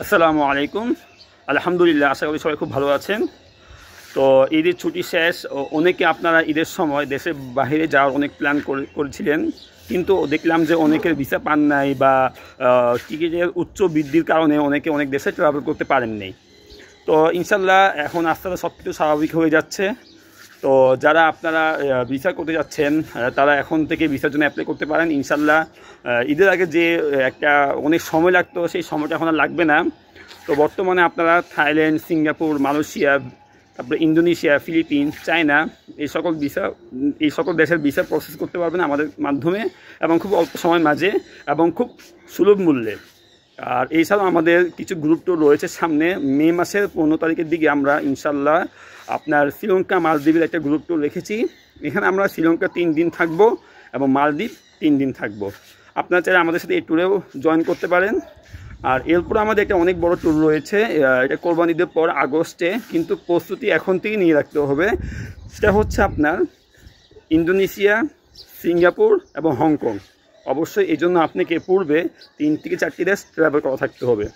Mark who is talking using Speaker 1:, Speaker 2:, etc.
Speaker 1: আসসালামু আলাইকুম। আলহামদুলিল্লাহ, আশা করি সবাই খুব ভালো আছেন। তো ঈদের ছুটি শেষ। অনেকে আপনারা ঈদের সময় দেশের বাইরে যাওয়ার অনেক প্ল্যান করেছিলেন, কিন্তু দেখলাম যে অনেকের ভিসা পান নাই বা টিকিটের উচ্চ বৃদ্ধির কারণে অনেকে অনেক দেশে ট্রাভেল করতে পারেননি। তো ইনশাল্লাহ এখন আস্তে আস্তে সব কিছু স্বাভাবিক হয়ে যাচ্ছে। তো যারা আপনারা ভিসা করতে যাচ্ছেন তারা এখন থেকে ভিসার জন্য অ্যাপ্লাই করতে পারেন ইনশাল্লাহ। ঈদের আগে যে একটা অনেক সময় লাগতো সেই সময়টা এখন আর লাগবে না। তো বর্তমানে আপনারা থাইল্যান্ড, সিঙ্গাপুর, মালয়েশিয়া, তারপরে ইন্দোনেশিয়া, ফিলিপিন, চায়না এই সকল দেশের ভিসা প্রসেস করতে পারবেন আমাদের মাধ্যমে, এবং খুব অল্প সময়ের মাঝে এবং খুব সুলভ মূল্যে। আর এছাড়াও আমাদের কিছু গ্রুপ ট্যুর রয়েছে সামনে। মে মাসের 15 তারিখের দিকে আমরা ইনশাল্লাহ আপনার শ্রীলঙ্কা, মালদ্বীপের একটা গ্রুপ ট্যুর রেখেছি। এখানে আমরা শ্রীলঙ্কা 3 দিন থাকবো এবং মালদ্বীপ 3 দিন থাকবো। আপনারা চাইলে আমাদের সাথে এই ট্যুরেও জয়েন করতে পারেন। আর এরপর আমাদের একটা অনেক বড় ট্যুর রয়েছে, এটা কোরবানি ঈদের পর আগস্টে, কিন্তু প্রস্তুতি এখন থেকে নিয়ে রাখতে হবে। সেটা হচ্ছে আপনার ইন্দোনেশিয়া, সিঙ্গাপুর এবং হংকং। অবশ্যই এই জন্য আপনাকে পূর্বে 3 থেকে 4টি দেশ ট্রাভেল করা থাকতে হবে।